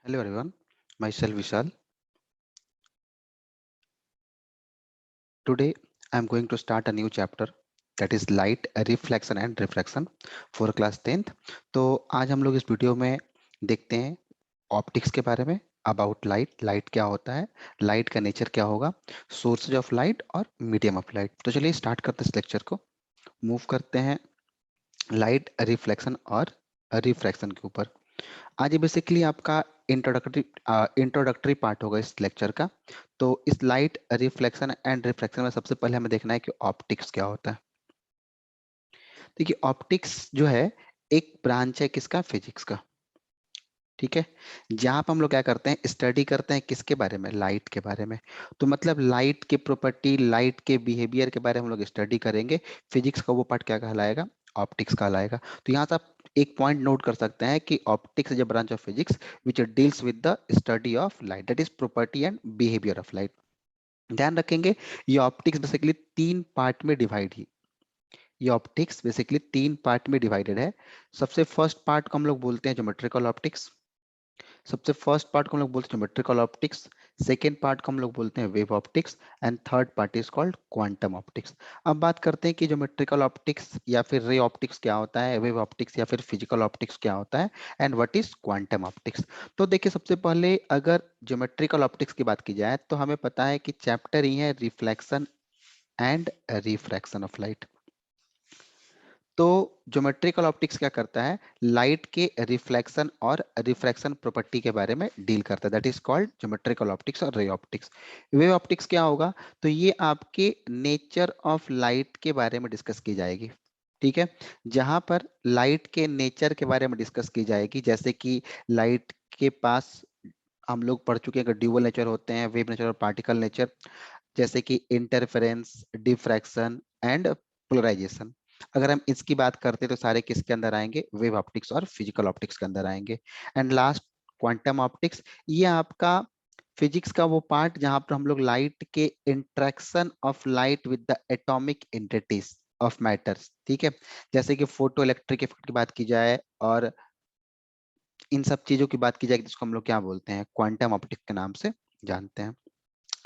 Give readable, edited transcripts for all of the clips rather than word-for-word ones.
Hello everyone, myself Vishal. Today I am going to start a new chapter that is light, reflection and refraction for class 10th. तो आज हम लोग इस video में देखते हैं ऑप्टिक्स के बारे में, अबाउट लाइट, लाइट क्या होता है, लाइट का नेचर क्या होगा, सोर्सेज ऑफ लाइट और मीडियम ऑफ लाइट। तो चलिए स्टार्ट करते हैं इस लेक्चर को, मूव करते हैं लाइट, रिफ्लेक्शन और रिफ्रैक्शन के ऊपर। आज ये बेसिकली आपका इंट्रोडक्टरी पार्ट होगा इस लेक्चर का। तो इस लाइट, रिफ्लेक्शन एंड रिफ्रैक्शन में सबसे पहले हमें देखना है कि ऑप्टिक्स क्या होता है। देखिए ऑप्टिक्स जो है एक ब्रांच है किसका, फिजिक्स का। ठीक है, जहां पर हम लोग क्या करते हैं, स्टडी करते हैं किसके बारे में, लाइट के बारे में। तो मतलब लाइट के प्रॉपर्टी, लाइट के बिहेवियर के बारे में हम लोग स्टडी करेंगे। फिजिक्स का वो पार्ट क्या कहलाएगा, ऑप्टिक्स कहलाएगा। तो यहाँ से आप एक पॉइंट नोट कर सकते हैं कि optics is a branch of physics which deals with the study of light, that is property and behaviour of light. ध्यान रखेंगे ये ऑप्टिक्स बेसिकली तीन पार्ट में डिवाइड ही, ये ऑप्टिक्स बेसिकली तीन पार्ट में डिवाइडेड है। सबसे फर्स्ट पार्ट को हम लोग बोलते हैं ज्योमेट्रिकल ऑप्टिक्स। सबसे फर्स्ट पार्ट को हम लोग बोलते हैं ज्योमेट्रिकल ऑप्टिक्स, सेकेंड पार्ट को हम लोग बोलते हैं wave optics and third part is called quantum optics. अब बात करते हैं कि ज्योमेट्रिकल ऑप्टिक्स या फिर रे ऑप्टिक्स क्या होता है, वेव ऑप्टिक्स या फिर फिजिकल ऑप्टिक्स क्या होता है, and what is quantum optics. तो देखिए सबसे पहले अगर ज्योमेट्रिकल ऑप्टिक्स की बात की जाए तो हमें पता है कि चैप्टर ही है reflection and refraction of light. तो ज्योमेट्रिकल ऑप्टिक्स क्या करता है, लाइट के रिफ्लेक्शन और रिफ्रैक्शन प्रॉपर्टी के बारे में डील करता है, that is called geometrical optics और रे ऑप्टिक्स। वेव ऑप्टिक्स क्या होगा, तो ये आपके नेचर ऑफ लाइट के बारे में डिस्कस की जाएगी। ठीक है, जहां पर लाइट के नेचर के बारे में डिस्कस की जाएगी, जैसे कि लाइट के पास हम लोग पढ़ चुके हैं कि ड्यूअल नेचर होते हैं, वेव नेचर और पार्टिकल नेचर, जैसे कि इंटरफेरेंस, डिफ्रैक्शन एंड पोलराइजेशन। अगर हम इसकी बात करते हैं तो सारे किसके अंदर आएंगे, वेव ऑप्टिक्स और फिजिकल ऑप्टिक्स के अंदर आएंगे। एंड लास्ट क्वांटम ऑप्टिक्स, ये आपका फिजिक्स का वो पार्ट जहां पर हम लोग लाइट के interaction of light with the atomic entities of matters. ठीक है, जैसे कि फोटो इलेक्ट्रिक इफेक्ट की बात की जाए और इन सब चीजों की बात की जाए जिसको हम लोग क्या बोलते हैं, क्वांटम ऑप्टिक्स के नाम से जानते हैं।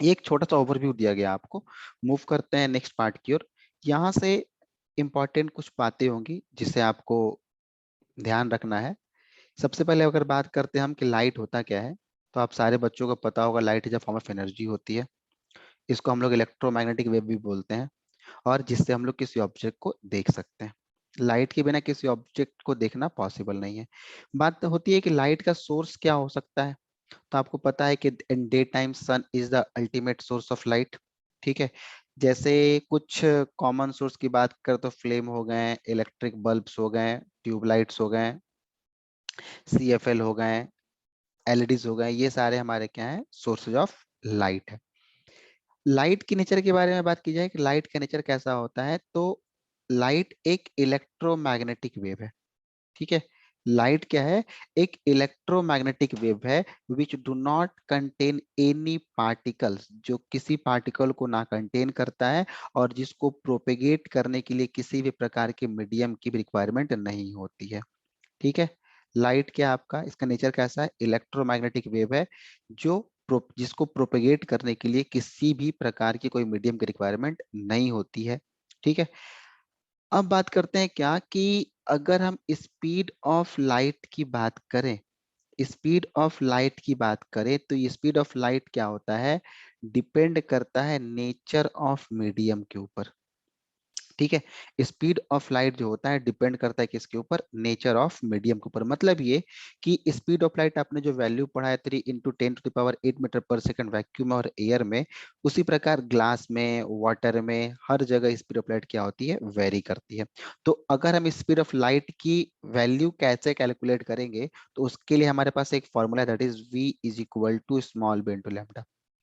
ये एक छोटा सा ओवरव्यू दिया गया आपको, मूव करते हैं नेक्स्ट पार्ट की ओर। यहाँ से इंपॉर्टेंट कुछ बातें होंगी जिसे आपको ध्यान रखना है। सबसे पहले अगर बात करते हैं हम कि लाइट होता क्या है, तो आप सारे बच्चों को पता होगा लाइट जब फॉर्म ऑफ एनर्जी होती है, इसको हम लोग इलेक्ट्रोमैग्नेटिक वेव भी बोलते हैं, और जिससे हम लोग किसी ऑब्जेक्ट को देख सकते हैं। लाइट के बिना किसी ऑब्जेक्ट को देखना पॉसिबल नहीं है। बात तो होती है कि लाइट का सोर्स क्या हो सकता है, तो आपको पता है कि in daytime sun is the ultimate source of light. ठीक है, जैसे कुछ कॉमन सोर्स की बात कर तो फ्लेम हो गए, इलेक्ट्रिक बल्ब्स हो गए, ट्यूबलाइट्स हो गए, सीएफएल हो गए, एलईडीज हो गए, ये सारे हमारे क्या है, सोर्सेज ऑफ लाइट है। लाइट की नेचर के बारे में बात की जाए कि लाइट का नेचर कैसा होता है, तो लाइट एक इलेक्ट्रोमैग्नेटिक वेव है। ठीक है, लाइट क्या है, एक इलेक्ट्रोमैग्नेटिक वेव है which do not contain any particles, जो किसी पार्टिकल को ना कंटेन करता है और जिसको प्रोपेगेट करने के लिए किसी भी प्रकार के मीडियम की भी रिक्वायरमेंट नहीं होती है। ठीक है, लाइट क्या आपका, इसका नेचर कैसा है, इलेक्ट्रोमैग्नेटिक वेव है जो जिसको प्रोपेगेट करने के लिए किसी भी प्रकार की कोई मीडियम की रिक्वायरमेंट नहीं होती है। ठीक है, अब बात करते हैं क्या कि अगर हम स्पीड ऑफ लाइट की बात करें, स्पीड ऑफ लाइट की बात करें तो ये स्पीड ऑफ लाइट क्या होता है, डिपेंड करता है नेचर ऑफ मीडियम के ऊपर। ठीक है, स्पीड ऑफ लाइट जो होता है डिपेंड करता है किसके ऊपर, नेचर ऑफ मीडियम के ऊपर। मतलब ये कि स्पीड ऑफ लाइट आपने जो वैल्यू पढ़ा है 3 × 10⁸ मीटर पर सेकंड वैक्यूम और एयर में, उसी प्रकार ग्लास में, वाटर में, हर जगह स्पीड ऑफ लाइट क्या होती है, वेरी करती है। तो अगर हम स्पीड ऑफ लाइट की वैल्यू कैसे कैलकुलेट करेंगे, तो उसके लिए हमारे पास एक formula that is v = small v × λ।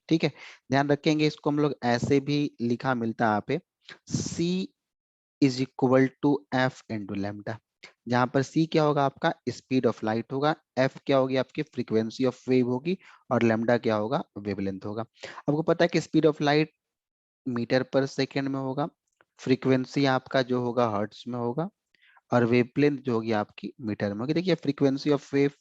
ठीक है, ध्यान रखेंगे इसको हम लोग ऐसे भी लिखा मिलता है यहाँ पे, C = F × λ, जहां पर C क्या होगा आपका, स्पीड ऑफ लाइट होगा, F क्या होगी आपकी फ्रीक्वेंसी ऑफ वेव होगी, और लैम्डा क्या होगा, वेवलेंथ होगा। आपको पता है कि स्पीड ऑफ लाइट मीटर पर सेकेंड में होगा, फ्रीक्वेंसी आपका जो होगा हर्ट्ज में होगा, और वेवलेंथ जो होगी आपकी मीटर में होगी। देखिए फ्रीक्वेंसी ऑफ वेव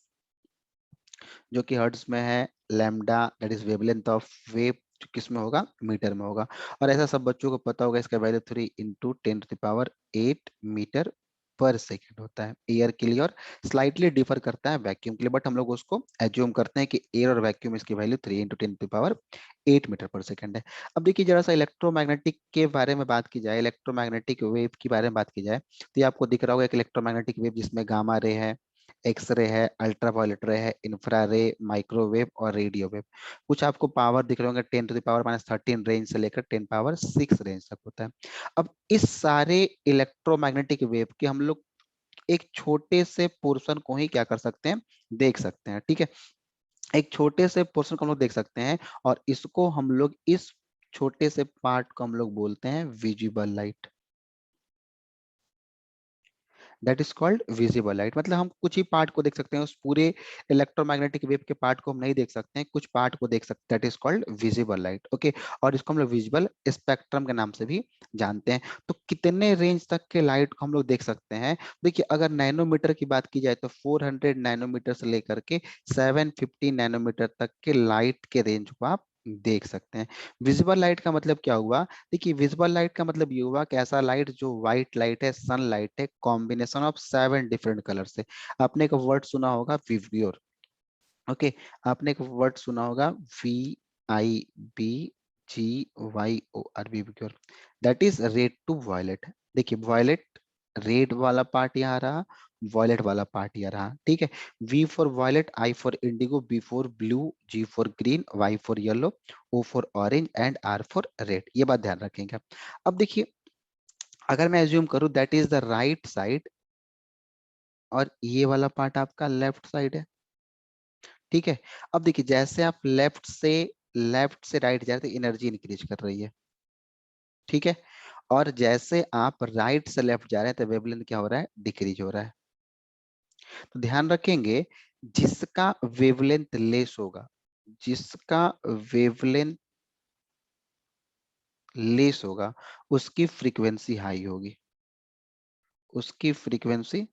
जो कि हर्ट्ज में है, lambda that is wavelength of wave किस में होगा, मीटर में होगा। और ऐसा सब बच्चों को पता होगा, इसका वैल्यू 3 × 10⁸ मीटर पर सेकेंड होता है एयर के लिए, और स्लाइटली डिफर करता है वैक्यूम के लिए, बट हम लोग उसको एज्यूम करते हैं कि एयर और वैक्यूम इसकी वैल्यू 3 × 10⁸ मीटर पर सेकेंड है। अब देखिए जरा सा इलेक्ट्रोमैग्नेटिक के बारे में बात की जाए, इलेक्ट्रोमैग्नेटिक वेव के बारे में बात की जाए, तो ये आपको दिख रहा होगा एक इलेक्ट्रोमैग्नेटिक वेव जिसमें गामा रे है, एक्सरे है, अल्ट्रावायलेट रे है, इंफ्रारे, माइक्रोवेव और रेडियो वेव। कुछ आपको पावर दिख रहे होंगे 10⁻⁻13 रेंज से लेकर 10⁻6 रेंज तक होता है। अब इस सारे इलेक्ट्रोमैग्नेटिक वेव के हम लोग एक छोटे से पोर्शन को ही क्या कर सकते हैं, देख सकते हैं। ठीक है, एक छोटे से पोर्शन को हम लोग देख सकते हैं, और इसको हम लोग, इस छोटे से पार्ट को हम लोग बोलते हैं visible light. That is called visible light. मतलब हम कुछ ही पार्ट को देख सकते हैं, उस पूरे इलेक्ट्रोमैग्नेटिक वेव के पार्ट को हम नहीं देख सकते हैं, कुछ पार्ट को देख सकते हैं, that is called visible light. Okay, और इसको हम लोग विजिबल स्पेक्ट्रम के नाम से भी जानते हैं। तो कितने रेंज तक के लाइट को हम लोग देख सकते हैं? देखिए अगर नैनोमीटर की बात की जाए तो 400 नैनोमीटर से लेकर के 750 नैनोमीटर तक के लाइट के रेंज को आप देख सकते हैं। विजिबल लाइट का मतलब क्या हुआ? देखिए विजिबल लाइट का मतलब ये हुआ कि ऐसा लाइट जो व्हाइट लाइट है, सन लाइट है, कॉम्बिनेशन ऑफ 7 डिफरेंट कलर से। आपने एक वर्ड सुना होगा विवग्योर। ओके, आपने एक वर्ड सुना होगा VIBGYOR, विवग्योर। That is red to violet. देखिए वायलेट, रेड वाला पार्ट यहाँ रहा, वॉयलेट वाला पार्ट यहाँ रहा। ठीक है, V for violet, I for indigo, B for blue, G for green, Y for yellow, O for orange and R for red. ये बात ध्यान रखेंगे। अब देखिए अगर मैं एज्यूम करूं that is the right side, और ये वाला पार्ट आपका लेफ्ट साइड है। ठीक है, अब देखिए जैसे आप लेफ्ट से राइट जा रहे हैं एनर्जी इंक्रीज कर रही है। ठीक है, और जैसे आप राइट से लेफ्ट जा रहे हैं तो वेवलेंथ क्या हो रहा है, डिक्रीज हो रहा है। तो ध्यान रखेंगे, जिसका वेवलेंथ लेस होगा, जिसका वेवलेंथ लेस होगा उसकी फ्रीक्वेंसी हाई होगी, उसकी फ्रीक्वेंसी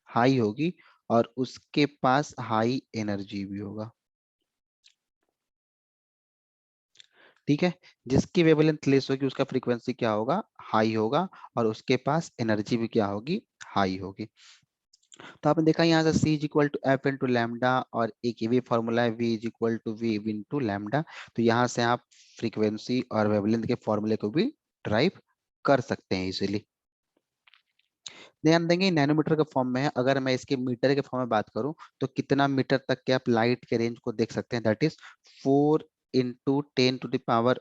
हाई होगी, और उसके पास हाई एनर्जी भी होगा। ठीक है, जिसकी वेवलेंथ लेस होगी उसका फ्रीक्वेंसी क्या होगा, हाई होगा, और उसके पास एनर्जी भी क्या होगी, हाई होगी। तो आपने देखा यहाँ से C is equal to F into lambda, और एक ये भी फॉर्मूला है V is equal to V into lambda. तो यहाँ से आप फ्रीक्वेंसी और वेवलेंथ के फॉर्मूले को भी ड्राइव कर सकते हैं इजीली। ध्यान देंगे नैनोमीटर के फॉर्म में है, अगर मैं इसके मीटर के फॉर्म में बात करूं तो कितना मीटर तक के आप लाइट के रेंज को देख सकते हैं, दैट इज 4 ×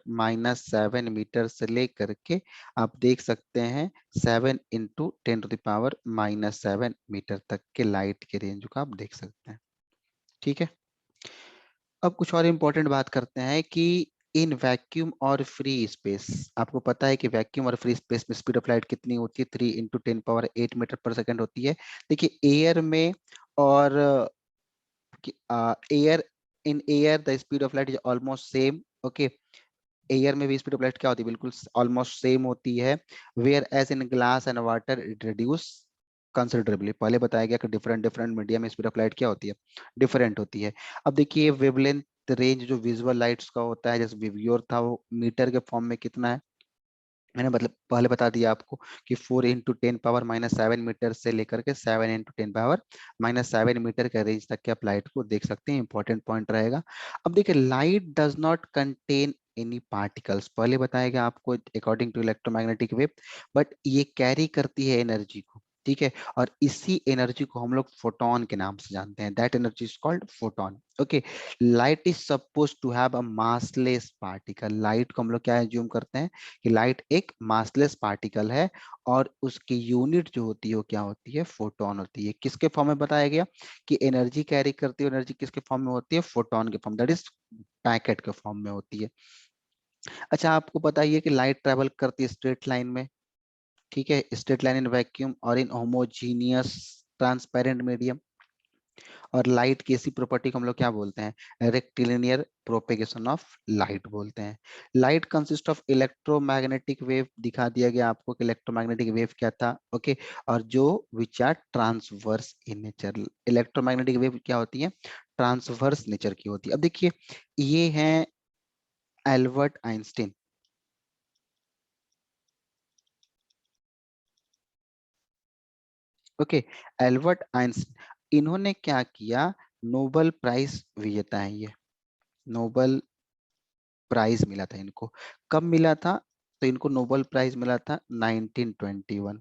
10⁻⁻7 मीटर से लेकर के आप देख सकते हैं 7 × 10⁻⁻7 मीटर तक के लाइट के रेंज को आप देख सकते हैं। ठीक है, अब कुछ और इम्पोर्टेंट बात करते हैं कि इन वैक्यूम और फ्री स्पेस, आपको पता है कि वैक्यूम और फ्री स्पेस में स्पीड ऑफ लाइट कितनी होती है, 3 × 10⁸ मीटर पर सेकेंड होती है। देखिए एयर में, और air, in air the speed of light is almost same. Okay, air में भी स्पीड ऑफ लाइट क्या होती है, बिल्कुल ऑलमोस्ट सेम होती है। Whereas in glass and water it reduce considerably. पहले बताया गया कि डिफरेंट डिफरेंट मीडियम में स्पीड ऑफ लाइट क्या होती है, डिफरेंट होती है। अब देखिए वेवलेंथ रेंज जो विजुअल लाइट्स का होता है, जैसे विवग्योर था, वो मीटर के फॉर्म में कितना है, मैंने मतलब पहले बता दिया आपको कि 4 × 10⁻⁻7 मीटर से लेकर के 7 × 10⁻⁻7 मीटर का रेंज तक के आप लाइट को देख सकते हैं। इंपॉर्टेंट पॉइंट रहेगा। अब देखिए light does not contain any particles, पहले बताया गया आपको according to electromagnetic wave, but ये कैरी करती है एनर्जी को। ठीक है, और इसी एनर्जी को हम लोग फोटोन के नाम से जानते हैं, that energy is called photon. Okay, light is suppose to have a massless particle. Light को हम लोग क्या एज्यूम करते हैं कि लाइट एक मासलेस पार्टिकल है, और उसकी यूनिट जो होती है वो क्या होती है, फोटोन होती है। किसके फॉर्म में बताया गया कि एनर्जी कैरी करती है, एनर्जी किसके फॉर्म में होती है, फोटोन के फॉर्म, दैट इज पैकेट के फॉर्म में होती है। अच्छा आपको पता ही है कि लाइट ट्रेवल करती है स्ट्रेट लाइन में। ठीक है, स्ट्रेट लाइन इन वैक्यूम और इन होमोजीनियस ट्रांसपेरेंट मीडियम। और लाइट की ऐसी प्रॉपर्टी को हम लोग क्या बोलते हैं, रेक्टिलिनियर प्रोपेगेशन ऑफ लाइट बोलते हैं। Light consist of electromagnetic wave, दिखा दिया गया आपको कि इलेक्ट्रोमैग्नेटिक वेव क्या था, ओके। और जो which are transverse in nature, electromagnetic wave क्या होती है, ट्रांसवर्स नेचर की होती है। अब देखिए ये है Albert Einstein, okay. Albert Einstein, इन्होंने क्या किया, नोबेल प्राइज विजेता है ये, नोबेल प्राइज मिला था इनको। कब मिला था, तो इनको नोबेल प्राइज मिला था 1921,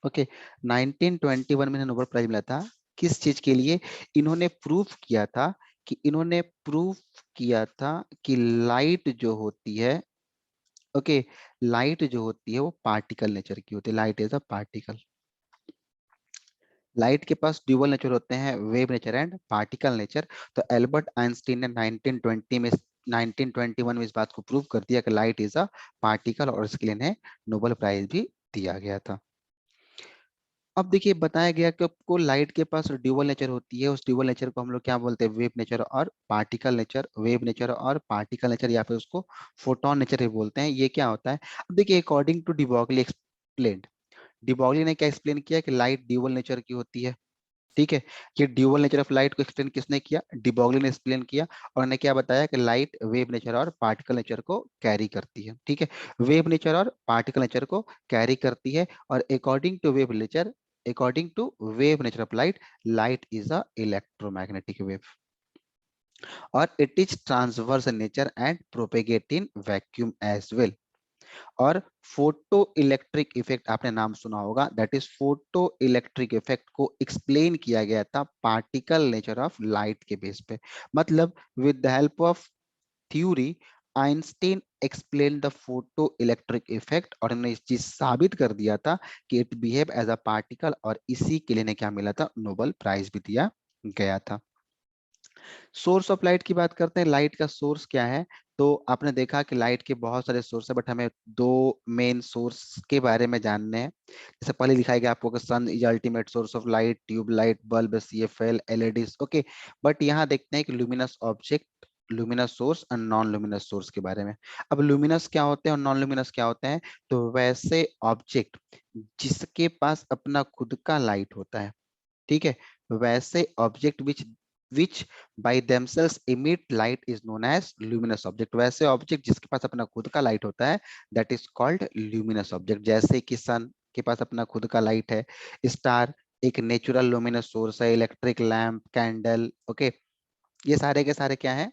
ओके। 1921 में नोबेल प्राइज मिला था, किस चीज के लिए, इन्होंने प्रूफ किया था कि, इन्होंने प्रूफ किया था कि लाइट जो होती है, ओके, लाइट जो होती है वो पार्टिकल नेचर की होती है, light is a particle. Light के पास ड्यूअल नेचर होते हैं, wave nature and particle nature. तो एल्बर्ट आइंस्टीन ने 1920 में 1921 में इस बात को प्रूव कर दिया कि लाइट इज अ पार्टिकल, और इसके लिए इन्हें नोबेल प्राइज भी दिया गया था। अब देखिए बताया गया कि आपको लाइट के पास ड्यूअल नेचर होती है, उस ड्यूअल नेचर को हम लोग क्या बोलते हैं, वेव नेचर और पार्टिकल नेचर, वेव नेचर और पार्टिकल नेचर, या फिर उसको फोटोन नेचर भी बोलते हैं। ये क्या होता है, अब देखिए according to de Broglie explained, de Broglie ने क्या एक्सप्लेन किया कि लाइट ड्यूअल नेचर की होती है, ठीक है। ये ड्यूअल नेचर ऑफ लाइट को एक्सप्लेन किसने किया, डिब्रोगली ने एक्सप्लेन किया, और ने क्या बताया कि लाइट वेव नेचर और पार्टिकल नेचर को कैरी करती है, ठीक है। वेव नेचर और पार्टिकल नेचर को कैरी करती है, और according to wave nature, according to wave nature of light, light is a electromagnetic wave, और it is transverse in nature and propagate in vacuum as well. और photo electric effect आपने नाम सुना होगा, that is photo electric effect को explain किया गया था पार्टिकल नेचर ऑफ लाइट के बेस पे। मतलब with the help of theory, Einstein explain the photo electric effect, और इन्होंने इस चीज साबित कर दिया था कि it behave as a particle, और इसी के लिए इन्हें क्या मिला था, नोबेल प्राइज भी दिया गया था। सोर्स ऑफ लाइट की बात करते हैं, लाइट का सोर्स क्या है। तो आपने देखा कि लाइट के बहुत सारे सोर्स है, बट हमें दो मेन सोर्स के बारे में जानने हैं। जैसे पहले दिखाया गया आपको कि sun is ultimate source of light, tube light, bulb, CFL, LEDs, okay. But यहाँ देखते हैं कि लुमिनस ऑब्जेक्ट, लुमिनस सोर्स और नॉन लुमिनस सोर्स के बारे में। अब लुमिनस क्या होते हैं और नॉन लुमिनस क्या होते हैं, तो वैसे ऑब्जेक्ट जिसके पास अपना खुद का लाइट होता है, ठीक है, वैसे object which by themselves emit light is known as luminous object. वैसे ऑब्जेक्ट जिसके पास अपना खुद का लाइट होता है, that is called luminous object. जैसे कि सन के पास अपना खुद का लाइट है, स्टार एक नेचुरल लुमिनस सोर्स है, इलेक्ट्रिक लैंप, कैंडल, ओके, ये सारे के सारे क्या है,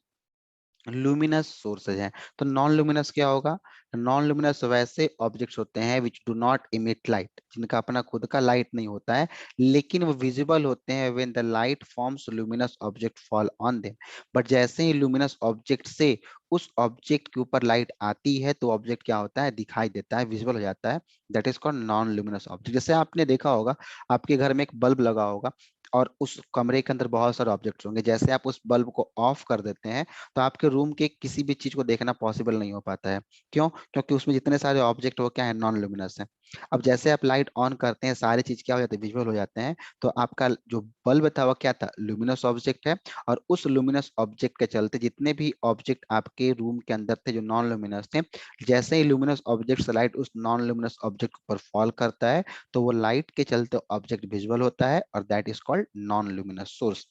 लुमिनस सोर्सेज हैं। तो नॉन लुमिनस क्या होगा, नॉन लुमिनस वैसे ऑब्जेक्ट्स होते हैं which do not emit light, जिनका अपना खुद का लाइट नहीं होता है, लेकिन वो विजिबल होते हैं when the light forms luminous object fall on them. But जैसे ही लुमिनस ऑब्जेक्ट से उस ऑब्जेक्ट के ऊपर लाइट आती है, तो ऑब्जेक्ट क्या होता है, दिखाई देता है, विजिबल हो जाता है, that is called non luminous object. जैसे आपने देखा होगा, आपके घर में एक बल्ब लगा होगा, और उस कमरे के अंदर बहुत सारे ऑब्जेक्ट्स होंगे, जैसे आप उस बल्ब को ऑफ कर देते हैं, तो आपके रूम के किसी भी चीज को देखना पॉसिबल नहीं हो पाता है। क्यों, क्योंकि उसमें जितने सारे ऑब्जेक्ट वो क्या है, नॉन लुमिनस है। अब जैसे आप लाइट ऑन करते हैं, सारी चीज क्या हो जाती है, विजुअल हो जाते हैं। तो आपका जो बल्ब था वो क्या था, लुमिनस ऑब्जेक्ट है, और उस लुमिनस ऑब्जेक्ट के चलते जितने भी ऑब्जेक्ट आपके रूम के अंदर थे जो नॉन लुमिनस थे, जैसे ही लुमिनस ऑब्जेक्ट से लाइट उस नॉन लुमिनस ऑब्जेक्ट पर फॉल करता है, तो वो लाइट के चलते ऑब्जेक्ट विजुअल होता है, और that is called non luminous source.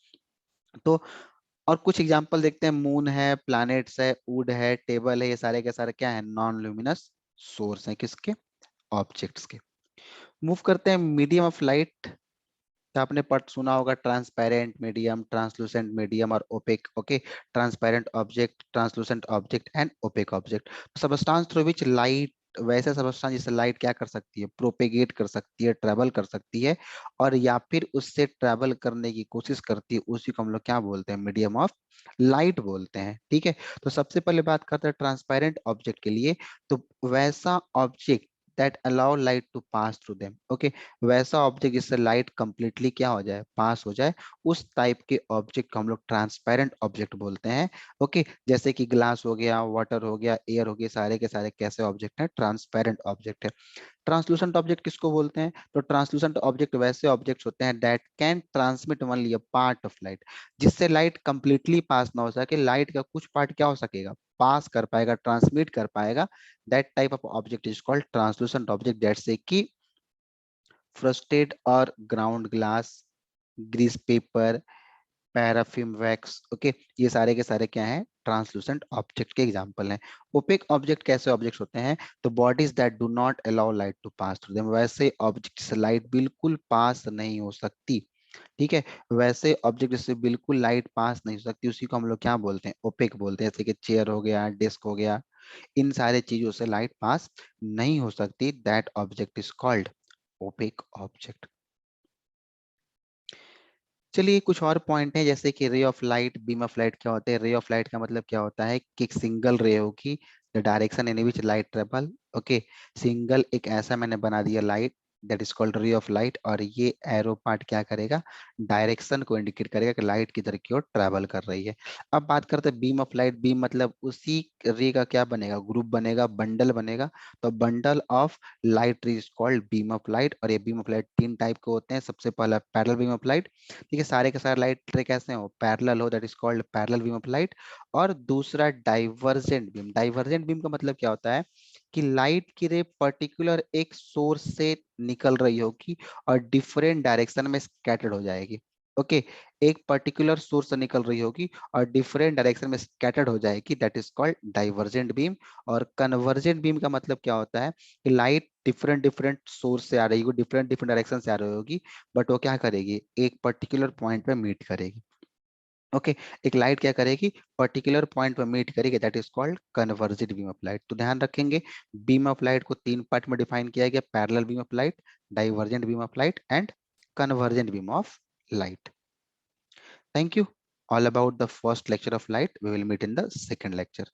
तो और कुछ एग्जांपल देखते हैं, मून है, प्लैनेट्स है, वुड है, टेबल है, ये सारे के सारे क्या है, नॉन लुमिनस सोर्स है, किसके, ऑब्जेक्ट्स के। मूव करते हैं मीडियम ऑफ लाइट। तो आपने पढ़ सुना होगा, ट्रांसपेरेंट मीडियम, ट्रांसलूसेंट मीडियम और opaque, okay. Transparent object, translucent object and opaque object. Substance through which light, वैसे सबस्टांस जिससे लाइट क्या कर सकती है, प्रोपेगेट कर सकती है, ट्रेवल कर सकती है, और या फिर उससे ट्रेवल करने की कोशिश करती है, उसी को हम लोग क्या बोलते हैं, मीडियम ऑफ लाइट बोलते हैं, ठीक है। तो सबसे पहले बात करते हैं ट्रांसपेरेंट ऑब्जेक्ट के लिए। तो वैसा object that allow light to pass through them, okay, वैसा ऑब्जेक्ट जिससे लाइट कंप्लीटली क्या हो जाए, पास हो जाए, उस टाइप के ऑब्जेक्ट को हम लोग ट्रांसपेरेंट ऑब्जेक्ट बोलते हैं, ओके। जैसे कि ग्लास हो गया, वाटर हो गया, एयर हो गया, सारे के सारे कैसे ऑब्जेक्ट हैं, ट्रांसपेरेंट ऑब्जेक्ट है। ट्रांसलूसेंट ऑब्जेक्ट किसको बोलते हैं? तो ट्रांसलूसेंट ऑब्जेक्ट वैसे ऑब्जेक्ट्स होते हैं that can transmit only a part of light, जिससे लाइट कंप्लीटली पास ना हो सके, लाइट का कुछ पार्ट क्या हो सकेगा, पास कर पाएगा, ट्रांसमिट कर पाएगा। That type of object is called translucent object, जैसे कि फ्रस्टेड और ground glass, grease paper, paraffin wax. Okay, ये सारे के सारे क्या हैं, ट्रांसलूसेंट ऑब्जेक्ट के एग्जांपल हैं। ओपेक ऑब्जेक्ट कैसे ऑब्जेक्ट्स होते हैं? तो bodies that do not allow light to pass through them, वैसे ऑब्जेक्ट से लाइट बिल्कुल पास नहीं हो सकती। ठीक है, वैसे ऑब्जेक्ट से बिल्कुल लाइट पास नहीं हो सकती, उसी को हम लोग क्या बोलते हैं, ओपेक बोलते हैं। जैसे कि चेयर हो गया, डेस्क हो गया, इन सारे चीजों से लाइट पास नहीं हो सकती। That object is called opaque object. चलिए कुछ और पॉइंट है, जैसे कि ray of light, beam of light क्या होते हैं? रे ऑफ लाइट का मतलब क्या होता है कि एक सिंगल रे होगी, the direction in which light travel. Okay, single एक ऐसा मैंने बना दिया light, that is called ray of light, और ये एरो पार्ट क्या करेगा, डायरेक्शन को इंडिकेट करेगा कि लाइट किधर की ओर ट्रेवल कर रही है। अब बात करते हैं बीम ऑफ लाइट। बीम मतलब उसी रे का क्या बनेगा, ग्रुप बनेगा, बंडल बनेगा। तो बंडल ऑफ लाइट रे is called beam of light. और ये बीम ऑफ लाइट तीन टाइप के होते हैं। सबसे पहला पैरेलल बीम ऑफ लाइट, ठीक है, सारे के सारे लाइट रे कैसे हो, पैरेलल हो, that is called parallel beam of light. और दूसरा डाइवर्जेंट बीम। डाइवर्जेंट बीम का मतलब क्या होता है कि लाइट की रे पर्टिकुलर एक सोर्स से निकल रही होगी और डिफरेंट डायरेक्शन में स्कैटर्ड हो जाएगी। ओके, एक पर्टिकुलर सोर्स से निकल रही होगी और डिफरेंट डायरेक्शन में स्कैटर्ड हो जाएगी, that is called divergent beam. और कन्वर्जेंट बीम का मतलब क्या होता है कि लाइट डिफरेंट डिफरेंट सोर्स से आ रही होगी, डिफरेंट डिफरेंट डायरेक्शन से आ रही होगी, बट वो क्या करेगी, एक पर्टिकुलर पॉइंट पे मीट करेगी। ओके, एक लाइट क्या करेगी, पर्टिकुलर पॉइंट पे मीट करेगी, that is called convergent beam of light. तो ध्यान रखेंगे, बीम ऑफ लाइट को तीन पार्ट में डिफाइन किया गया, parallel beam of light, divergent beam of light and convergent beam of light. Thank you. All about the first lecture of light. We will meet in the second lecture.